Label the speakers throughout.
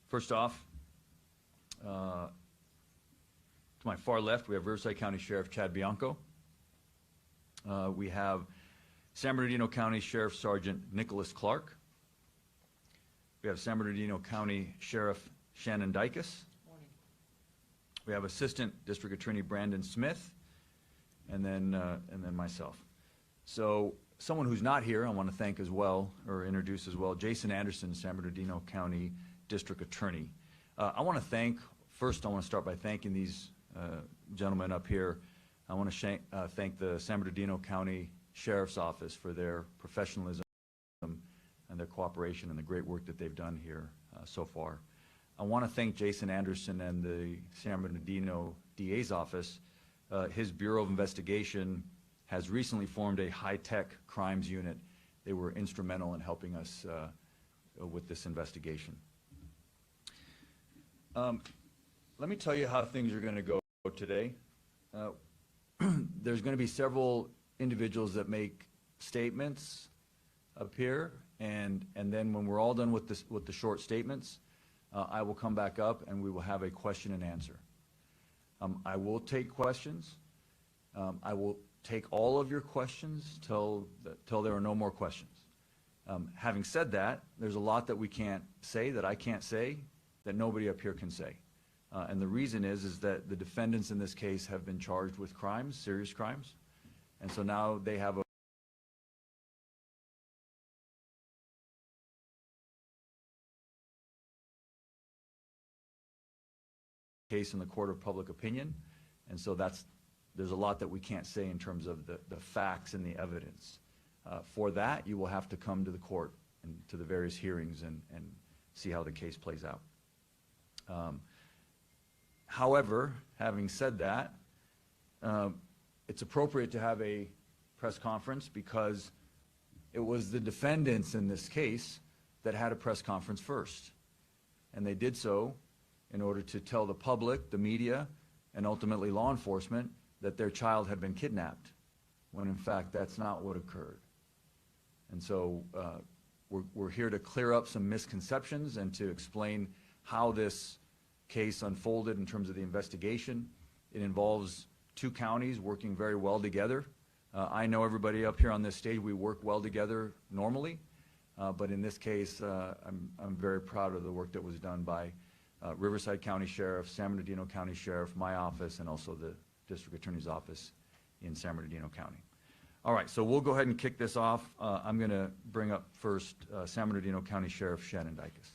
Speaker 1: First off, to my far left, we have Riverside County Sheriff Chad Bianco. We have San Bernardino County Sheriff Sergeant Nicholas Clark. We have San Bernardino County Sheriff Shannon Dykes.
Speaker 2: Morning.
Speaker 1: We have Assistant District Attorney Brandon Smith, and then myself. So someone who's not here, I want to thank as well, or introduce as well, Jason Anderson, San Bernardino County District Attorney. I want to start by thanking these gentlemen up here. I want to thank the San Bernardino County Sheriff's Office for their professionalism and their cooperation and the great work that they've done here so far. I want to thank Jason Anderson and the San Bernardino DA's office. His Bureau of Investigation has recently formed a high-tech crimes unit. They were instrumental in helping us with this investigation. Let me tell you how things are going to go today. There's going to be several individuals that make statements up here, and then when we're all done with the short statements, I will come back up and we will have a question and answer. I will take questions. I will take all of your questions till there are no more questions. Having said that, there's a lot that we can't say, that I can't say, that nobody up here can say. And the reason is that the defendants in this case have been charged with crimes, serious crimes, and so now they have a case in the court of public opinion, and so there's a lot that we can't say in terms of the facts and the evidence. For that, you will have to come to the court and to the various hearings and see how the case plays out. However, having said that, it's appropriate to have a press conference because it was the defendants in this case that had a press conference first. And they did so in order to tell the public, the media, and ultimately law enforcement that their child had been kidnapped, when in fact that's not what occurred. And so we're here to clear up some misconceptions and to explain how this case unfolded in terms of the investigation. It involves two counties working very well together. I know everybody up here on this stage, we work well together normally, but in this case, I'm very proud of the work that was done by Riverside County Sheriff, San Bernardino County Sheriff, my office, and also the District Attorney's Office in San Bernardino County. All right, so we'll go ahead and kick this off. I'm going to bring up first San Bernardino County Sheriff Shannon Dykes.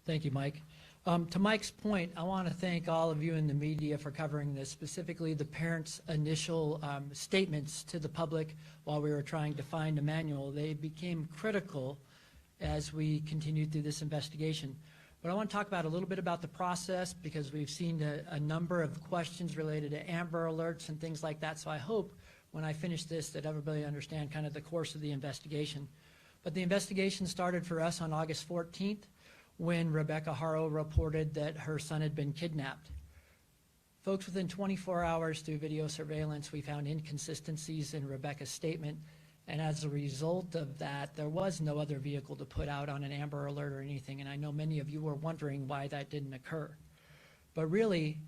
Speaker 2: Thank you, Mike. To Mike's point, I want to thank all of you in the media for covering this, specifically the parents' initial statements to the public while we were trying to find Emmanuel. They became critical as we continued through this investigation. But I want to talk about a little bit about the process because we've seen a number of questions related to Amber Alerts and things like that. So I hope when I finish this that everybody understand kind of the course of the investigation. But the investigation started for us on August 14th when Rebecca Haro reported that her son had been kidnapped. Folks, within 24 hours through video surveillance, we found inconsistencies in Rebecca's statement. And as a result of that, there was no other vehicle to put out on an Amber Alert or anything. And I know many of you were wondering why that didn't occur. But really,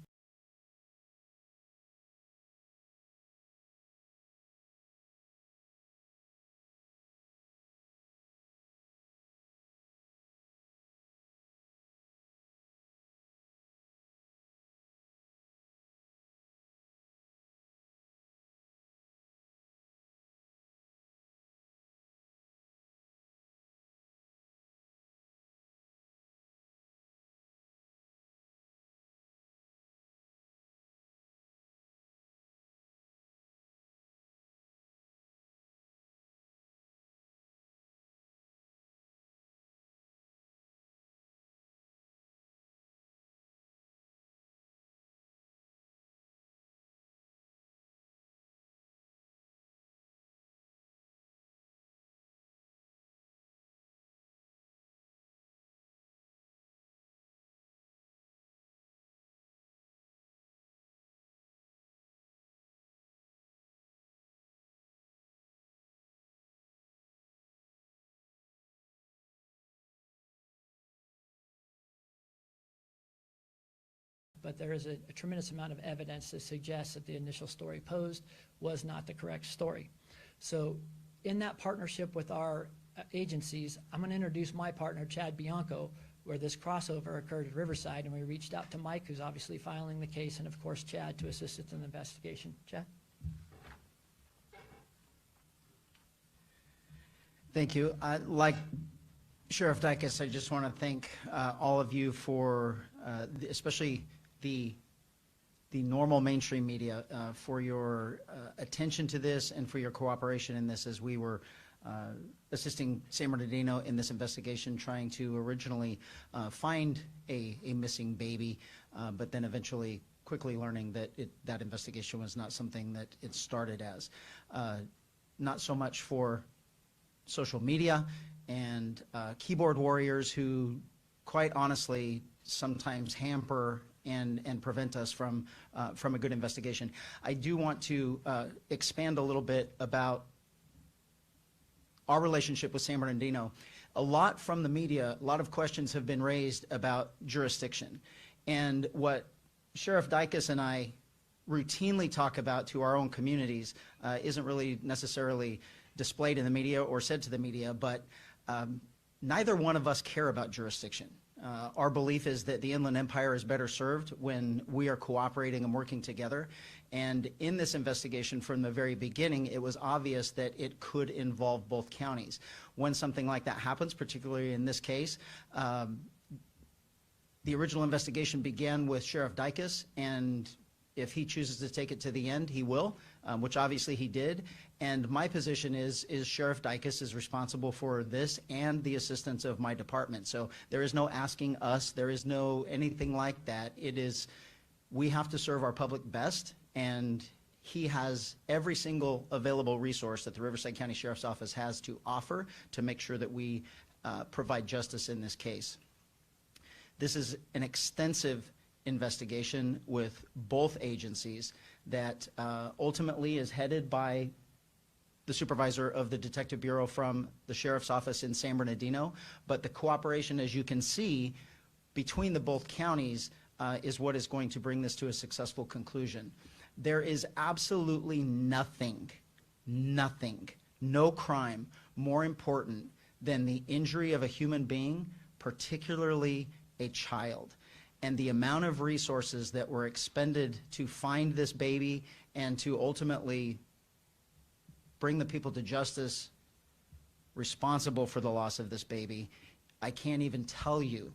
Speaker 2: but there is a tremendous amount of evidence to suggest that the initial story posed was not the correct story. So in that partnership with our agencies, I'm going to introduce my partner, Chad Bianco, where this crossover occurred at Riverside, and we reached out to Mike, who's obviously filing the case, and of course Chad to assist us in the investigation. Chad?
Speaker 3: Thank you. Like Sheriff Dicus, I just want to thank all of you for, especially the normal mainstream media, for your attention to this and for your cooperation in this as we were assisting San Bernardino in this investigation, trying to originally find a missing baby, but then eventually quickly learning that that investigation was not something that it started as. Not so much for social media and keyboard warriors who, quite honestly, sometimes hamper and prevent us from a good investigation. I do want to expand a little bit about our relationship with San Bernardino. A lot from the media, a lot of questions have been raised about jurisdiction. And what Sheriff Dicus and I routinely talk about to our own communities isn't really necessarily displayed in the media or said to the media, but neither one of us care about jurisdiction. Our belief is that the Inland Empire is better served when we are cooperating and working together. And in this investigation from the very beginning, it was obvious that it could involve both counties. When something like that happens, particularly in this case, the original investigation began with Sheriff Dicus, and if he chooses to take it to the end, he will, which obviously he did. And my position is Sheriff Dicus is responsible for this and the assistance of my department. So there is no asking us, there is no anything like that. It is, we have to serve our public best, and he has every single available resource that the Riverside County Sheriff's Office has to offer to make sure that we provide justice in this case. This is an extensive investigation with both agencies that ultimately is headed by the supervisor of the Detective Bureau from the Sheriff's Office in San Bernardino. But the cooperation, as you can see, between the both counties is what is going to bring this to a successful conclusion. There is absolutely nothing, no crime more important than the injury of a human being, particularly a child. And the amount of resources that were expended to find this baby and to ultimately bring the people to justice responsible for the loss of this baby, I can't even tell you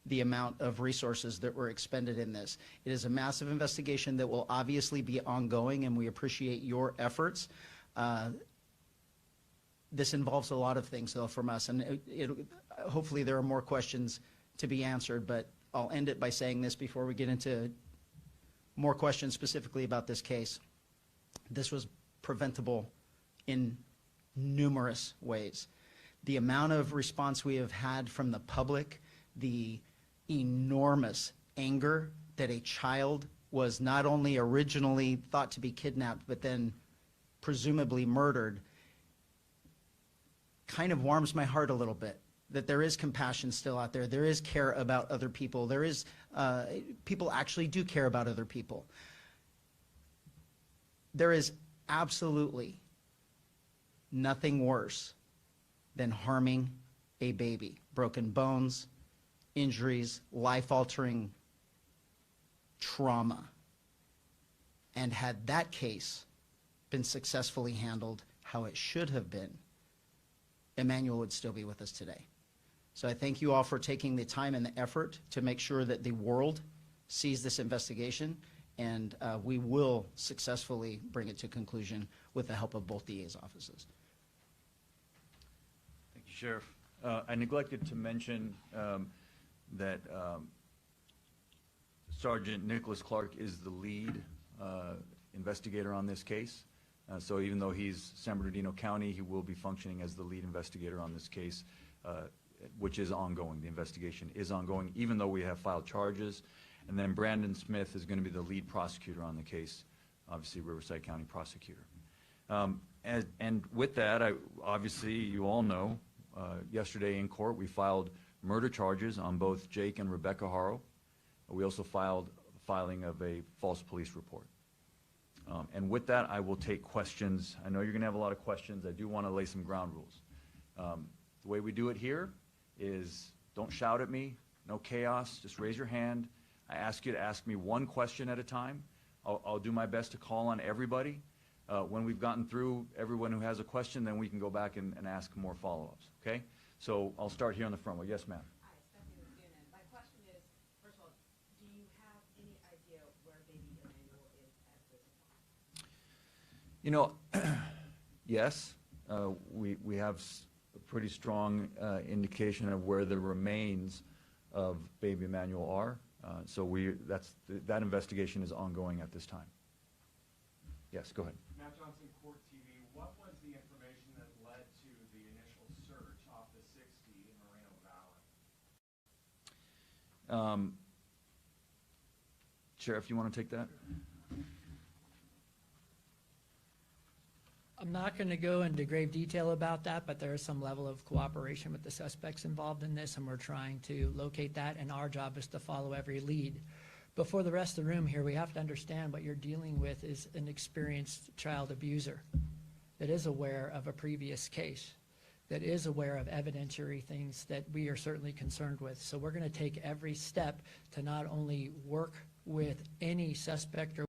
Speaker 3: the amount of resources that were expended in this. It is a massive investigation that will obviously be ongoing, and we appreciate your efforts. This involves a lot of things, though, from us, and hopefully there are more questions to be answered, but I'll end it by saying this before we get into more questions specifically about this case. This was preventable in numerous ways. The amount of response we have had from the public, the enormous anger that a child was not only originally thought to be kidnapped, but then presumably murdered, kind of warms my heart a little bit. That there is compassion still out there. There is care about other people. There is, people actually do care about other people. There is absolutely nothing worse than harming a baby. Broken bones, injuries, life-altering trauma. And had that case been successfully handled how it should have been, Emmanuel would still be with us today. So I thank you all for taking the time and the effort to make sure that the world sees this investigation, and we will successfully bring it to conclusion with the help of both DA's offices.
Speaker 1: Thank you, Sheriff. I neglected to mention that Sergeant Nicholas Clark is the lead investigator on this case. So even though he's San Bernardino County, he will be functioning as the lead investigator on this case, which is ongoing. The investigation is ongoing, even though we have filed charges. And then Brandon Smith is going to be the lead prosecutor on the case, obviously Riverside County prosecutor. And with that, obviously you all know, yesterday in court we filed murder charges on both Jake and Rebecca Haro. We also filed filing of a false police report. And with that, I will take questions. I know you're going to have a lot of questions. I do want to lay some ground rules. The way we do it here is don't shout at me, no chaos, just raise your hand. I ask you to ask me one question at a time. I'll do my best to call on everybody. When we've gotten through everyone who has a question, then we can go back and ask more follow-ups, okay? So I'll start here on the front row. Yes, ma'am.
Speaker 4: Hi, Stephanie with CNN. My question is, first of all, do you have any idea where baby Emmanuel is at this point?
Speaker 1: You know, yes, we have a pretty strong indication of where the remains of baby Emmanuel are. So that investigation is ongoing at this time. Yes, go ahead.
Speaker 5: Matt Johnson, Court TV. What was the information that led to the initial search off the 60 in Moreno Valley?
Speaker 1: Sheriff, you want to take that?
Speaker 2: I'm not going to go into grave detail about that, but there is some level of cooperation with the suspects involved in this, and we're trying to locate that, and our job is to follow every lead. But for the rest of the room here, we have to understand what you're dealing with is an experienced child abuser that is aware of a previous case, that is aware of evidentiary things that we are certainly concerned with. So we're going to take every step to not only work with any suspect or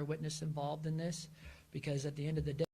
Speaker 2: witness involved in this, because at the end of the day,